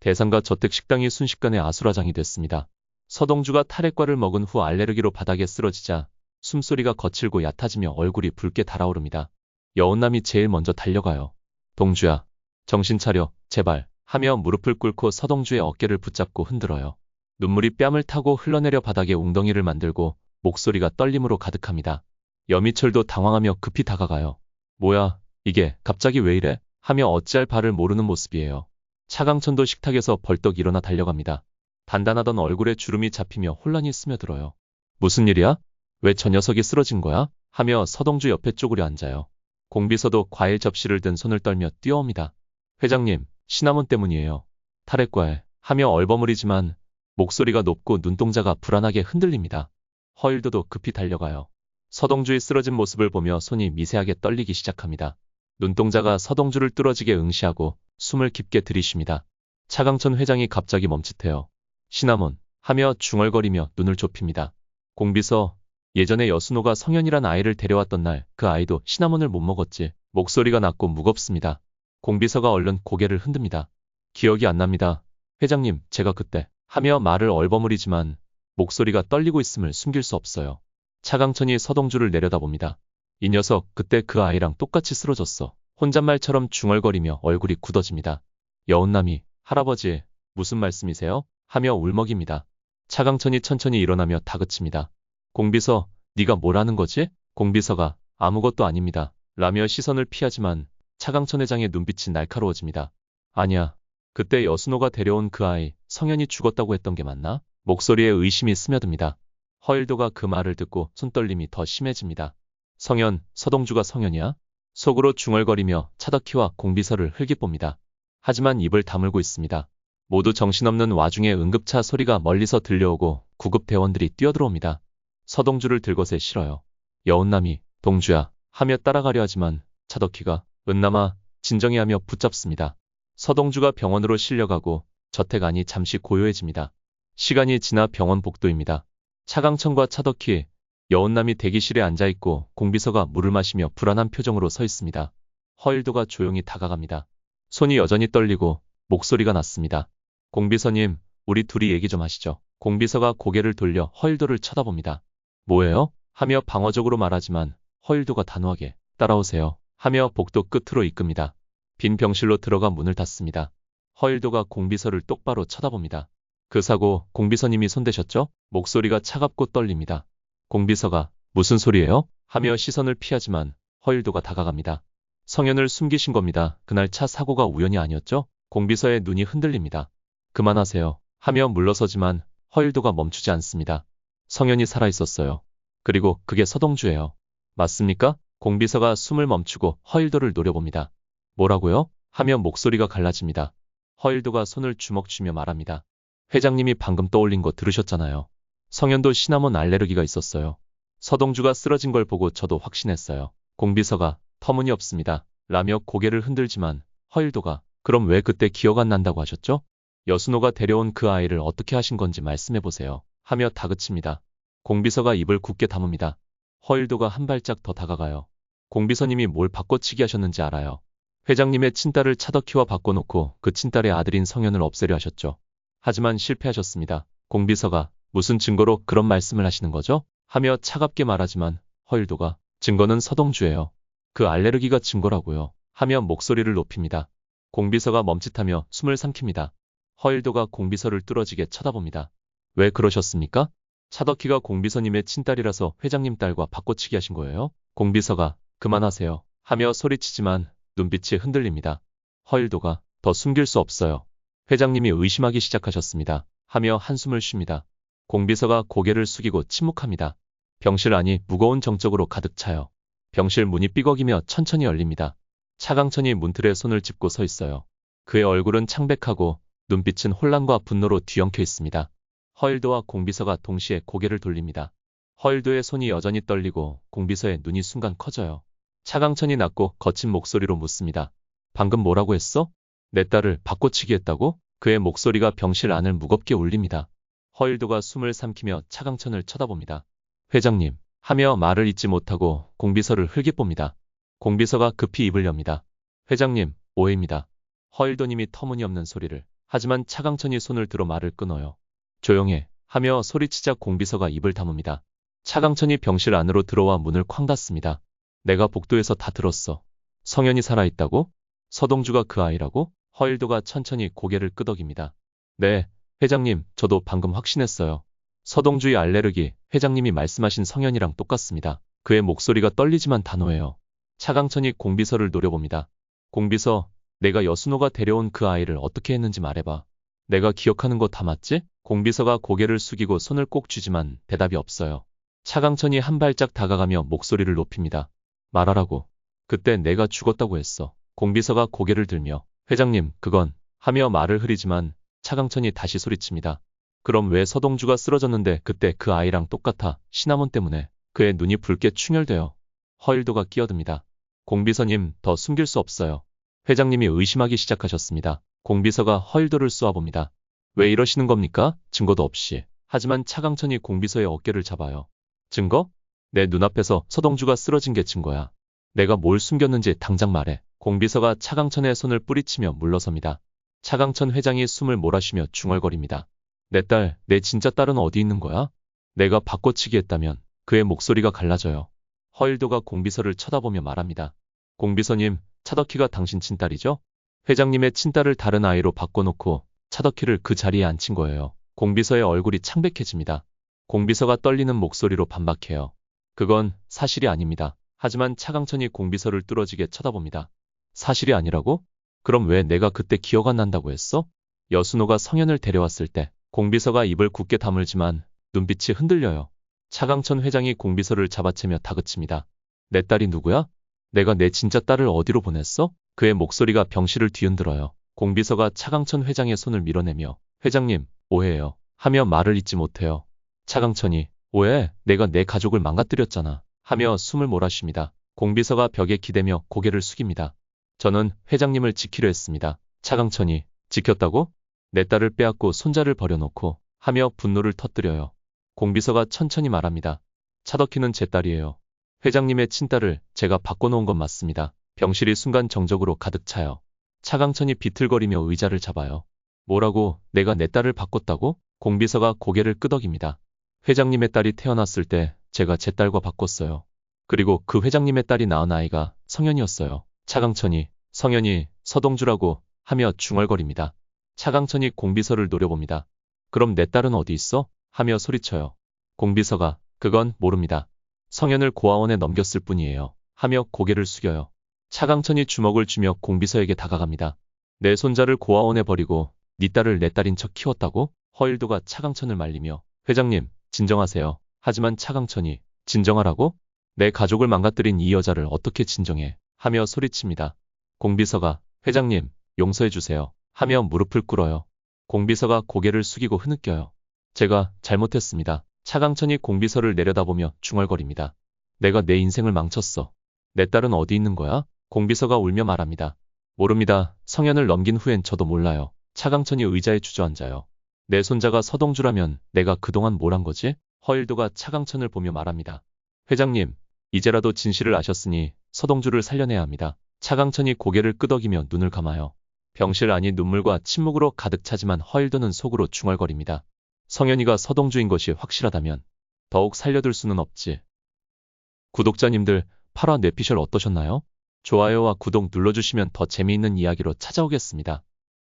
대상가 저택 식당이 순식간에 아수라장이 됐습니다. 서동주가 탈핵과를 먹은 후 알레르기로 바닥에 쓰러지자 숨소리가 거칠고 얕아지며 얼굴이 붉게 달아오릅니다. 여운남이 제일 먼저 달려가요. 동주야, 정신 차려, 제발, 하며 무릎을 꿇고 서동주의 어깨를 붙잡고 흔들어요. 눈물이 뺨을 타고 흘러내려 바닥에 웅덩이를 만들고 목소리가 떨림으로 가득합니다. 여미철도 당황하며 급히 다가가요. 뭐야, 이게 갑자기 왜 이래? 하며 어찌할 바를 모르는 모습이에요. 차강천도 식탁에서 벌떡 일어나 달려갑니다. 단단하던 얼굴에 주름이 잡히며 혼란이 스며들어요. 무슨 일이야? 왜 저 녀석이 쓰러진 거야? 하며 서동주 옆에 쪼그려 앉아요. 공비서도 과일 접시를 든 손을 떨며 뛰어옵니다. 회장님, 시나몬 때문이에요. 탈핵과에 하며 얼버무리지만 목소리가 높고 눈동자가 불안하게 흔들립니다. 허일도도 급히 달려가요. 서동주의 쓰러진 모습을 보며 손이 미세하게 떨리기 시작합니다. 눈동자가 서동주를 뚫어지게 응시하고 숨을 깊게 들이쉽니다. 차강천 회장이 갑자기 멈칫해요. 시나몬 하며 중얼거리며 눈을 좁힙니다. 공비서, 예전에 여순호가 성현이란 아이를 데려왔던 날 그 아이도 시나몬을 못 먹었지. 목소리가 낮고 무겁습니다. 공비서가 얼른 고개를 흔듭니다. 기억이 안 납니다. 회장님, 제가 그때 하며 말을 얼버무리지만 목소리가 떨리고 있음을 숨길 수 없어요. 차강천이 서동주를 내려다봅니다. 이 녀석 그때 그 아이랑 똑같이 쓰러졌어. 혼잣말처럼 중얼거리며 얼굴이 굳어집니다. 여운남이 할아버지, 무슨 말씀이세요? 하며 울먹입니다. 차강천이 천천히 일어나며 다그칩니다. 공비서, 네가 뭘 하는 거지? 공비서가 아무것도 아닙니다. 라며 시선을 피하지만 차강천 회장의 눈빛이 날카로워집니다. 아니야. 그때 여순호가 데려온 그 아이, 성현이 죽었다고 했던 게 맞나? 목소리에 의심이 스며듭니다. 허일도가 그 말을 듣고 손떨림이 더 심해집니다. 성현, 서동주가 성현이야? 속으로 중얼거리며 차덕희와 공비서를 흘깃봅니다. 하지만 입을 다물고 있습니다. 모두 정신없는 와중에 응급차 소리가 멀리서 들려오고 구급대원들이 뛰어들어옵니다. 서동주를 들것에 실어요. 여운남이 동주야 하며 따라가려 하지만 차덕희가 은남아 진정해 하며 붙잡습니다. 서동주가 병원으로 실려가고 저택 안이 잠시 고요해집니다. 시간이 지나 병원 복도입니다. 차강천과 차덕희, 여운남이 대기실에 앉아있고 공비서가 물을 마시며 불안한 표정으로 서 있습니다. 허일도가 조용히 다가갑니다. 손이 여전히 떨리고 목소리가 낮습니다. 공비서님, 우리 둘이 얘기 좀 하시죠. 공비서가 고개를 돌려 허일도를 쳐다봅니다. 뭐예요? 하며 방어적으로 말하지만 허일도가 단호하게 따라오세요 하며 복도 끝으로 이끕니다. 빈 병실로 들어가 문을 닫습니다. 허일도가 공비서를 똑바로 쳐다봅니다. 그 사고 공비서님이 손대셨죠? 목소리가 차갑고 떨립니다. 공비서가 무슨 소리예요? 하며 시선을 피하지만 허일도가 다가갑니다. 성현을 숨기신 겁니다. 그날 차 사고가 우연이 아니었죠? 공비서의 눈이 흔들립니다. 그만하세요 하며 물러서지만 허일도가 멈추지 않습니다. 성현이 살아있었어요. 그리고 그게 서동주예요. 맞습니까? 공비서가 숨을 멈추고 허일도를 노려봅니다. 뭐라고요? 하며 목소리가 갈라집니다. 허일도가 손을 주먹 쥐며 말합니다. 회장님이 방금 떠올린 거 들으셨잖아요. 성현도 시나몬 알레르기가 있었어요. 서동주가 쓰러진 걸 보고 저도 확신했어요. 공비서가 터무니없습니다. 라며 고개를 흔들지만 허일도가 그럼 왜 그때 기억 안 난다고 하셨죠? 여순호가 데려온 그 아이를 어떻게 하신 건지 말씀해보세요. 하며 다그칩니다. 공비서가 입을 굳게 다뭅니다. 허일도가 한 발짝 더 다가가요. 공비서님이 뭘 바꿔치기 하셨는지 알아요. 회장님의 친딸을 차덕희와 바꿔놓고 그 친딸의 아들인 성현을 없애려 하셨죠. 하지만 실패하셨습니다. 공비서가 무슨 증거로 그런 말씀을 하시는 거죠? 하며 차갑게 말하지만 허일도가 증거는 서동주예요. 그 알레르기가 증거라고요. 하며 목소리를 높입니다. 공비서가 멈칫하며 숨을 삼킵니다. 허일도가 공비서를 뚫어지게 쳐다봅니다. 왜 그러셨습니까? 차덕희가 공비서님의 친딸이라서 회장님 딸과 바꿔치기 하신 거예요? 공비서가 그만하세요 하며 소리치지만 눈빛이 흔들립니다. 허일도가 더 숨길 수 없어요. 회장님이 의심하기 시작하셨습니다. 하며 한숨을 쉽니다. 공비서가 고개를 숙이고 침묵합니다. 병실 안이 무거운 정적으로 가득 차요. 병실 문이 삐걱이며 천천히 열립니다. 차강천이 문틀에 손을 짚고 서 있어요. 그의 얼굴은 창백하고 눈빛은 혼란과 분노로 뒤엉켜 있습니다. 허일도와 공비서가 동시에 고개를 돌립니다. 허일도의 손이 여전히 떨리고 공비서의 눈이 순간 커져요. 차강천이 낮고 거친 목소리로 묻습니다. 방금 뭐라고 했어? 내 딸을 바꿔치기 했다고? 그의 목소리가 병실 안을 무겁게 울립니다. 허일도가 숨을 삼키며 차강천을 쳐다봅니다. 회장님 하며 말을 잇지 못하고 공비서를 흘깃봅니다. 공비서가 급히 입을 엽니다. 회장님, 오해입니다. 허일도님이 터무니없는 소리를 하지만 차강천이 손을 들어 말을 끊어요. 조용해 하며 소리치자 공비서가 입을 다뭅니다. 차강천이 병실 안으로 들어와 문을 쾅 닫습니다. 내가 복도에서 다 들었어. 성현이 살아있다고? 서동주가 그 아이라고? 허일도가 천천히 고개를 끄덕입니다. 네, 회장님, 저도 방금 확신했어요. 서동주의 알레르기, 회장님이 말씀하신 성현이랑 똑같습니다. 그의 목소리가 떨리지만 단호해요. 차강천이 공비서를 노려봅니다. 공비서, 내가 여순호가 데려온 그 아이를 어떻게 했는지 말해봐. 내가 기억하는 거 다 맞지? 공비서가 고개를 숙이고 손을 꼭 쥐지만 대답이 없어요. 차강천이 한 발짝 다가가며 목소리를 높입니다. 말하라고. 그때 내가 죽었다고 했어. 공비서가 고개를 들며 회장님, 그건 하며 말을 흐리지만 차강천이 다시 소리칩니다. 그럼 왜 서동주가 쓰러졌는데 그때 그 아이랑 똑같아? 시나몬 때문에. 그의 눈이 붉게 충혈돼요. 허일도가 끼어듭니다. 공비서님, 더 숨길 수 없어요. 회장님이 의심하기 시작하셨습니다. 공비서가 허일도를 쏘아봅니다. 왜 이러시는 겁니까? 증거도 없이. 하지만 차강천이 공비서의 어깨를 잡아요. 증거? 내 눈앞에서 서동주가 쓰러진 게 증거야. 내가 뭘 숨겼는지 당장 말해. 공비서가 차강천의 손을 뿌리치며 물러섭니다. 차강천 회장이 숨을 몰아쉬며 중얼거립니다. 내 딸, 내 진짜 딸은 어디 있는 거야? 내가 바꿔치기 했다면 그의 목소리가 갈라져요. 허일도가 공비서를 쳐다보며 말합니다. 공비서님, 차덕희가 당신 친딸이죠? 회장님의 친딸을 다른 아이로 바꿔놓고 차덕희를 그 자리에 앉힌 거예요. 공비서의 얼굴이 창백해집니다. 공비서가 떨리는 목소리로 반박해요. 그건 사실이 아닙니다. 하지만 차강천이 공비서를 뚫어지게 쳐다봅니다. 사실이 아니라고? 그럼 왜 내가 그때 기억 안 난다고 했어? 여순호가 성현을 데려왔을 때 공비서가 입을 굳게 다물지만 눈빛이 흔들려요. 차강천 회장이 공비서를 잡아채며 다그칩니다. 내 딸이 누구야? 내가 내 진짜 딸을 어디로 보냈어? 그의 목소리가 병실을 뒤흔들어요. 공비서가 차강천 회장의 손을 밀어내며 회장님, 오해해요. 하며 말을 잇지 못해요. 차강천이 오해? 내가 내 가족을 망가뜨렸잖아. 하며 숨을 몰아쉽니다. 공비서가 벽에 기대며 고개를 숙입니다. 저는 회장님을 지키려 했습니다. 차강천이 지켰다고? 내 딸을 빼앗고 손자를 버려놓고 하며 분노를 터뜨려요. 공비서가 천천히 말합니다. 차덕희는 제 딸이에요. 회장님의 친딸을 제가 바꿔놓은 건 맞습니다. 병실이 순간 정적으로 가득 차요. 차강천이 비틀거리며 의자를 잡아요. 뭐라고? 내가 내 딸을 바꿨다고? 공비서가 고개를 끄덕입니다. 회장님의 딸이 태어났을 때 제가 제 딸과 바꿨어요. 그리고 그 회장님의 딸이 낳은 아이가 성현이었어요. 차강천이 성현이 서동주라고 하며 중얼거립니다. 차강천이 공비서를 노려봅니다. 그럼 내 딸은 어디 있어? 하며 소리쳐요. 공비서가 그건 모릅니다. 성현을 고아원에 넘겼을 뿐이에요. 하며 고개를 숙여요. 차강천이 주먹을 쥐며 공비서에게 다가갑니다. 내 손자를 고아원에 버리고 네 딸을 내 딸인 척 키웠다고? 허일도가 차강천을 말리며 회장님, 진정하세요. 하지만 차강천이 진정하라고? 내 가족을 망가뜨린 이 여자를 어떻게 진정해? 하며 소리칩니다. 공비서가 회장님, 용서해주세요. 하며 무릎을 꿇어요. 공비서가 고개를 숙이고 흐느껴요. 제가 잘못했습니다. 차강천이 공비서를 내려다보며 중얼거립니다. 내가 내 인생을 망쳤어. 내 딸은 어디 있는 거야? 공비서가 울며 말합니다. 모릅니다. 성현을 넘긴 후엔 저도 몰라요. 차강천이 의자에 주저앉아요. 내 손자가 서동주라면 내가 그동안 뭘 한 거지? 허일도가 차강천을 보며 말합니다. 회장님, 이제라도 진실을 아셨으니 서동주를 살려내야 합니다. 차강천이 고개를 끄덕이며 눈을 감아요. 병실 안이 눈물과 침묵으로 가득 차지만 허일도는 속으로 중얼거립니다. 성현이가 서동주인 것이 확실하다면 더욱 살려둘 수는 없지. 구독자님들, 8화 뇌피셜 어떠셨나요? 좋아요와 구독 눌러주시면 더 재미있는 이야기로 찾아오겠습니다.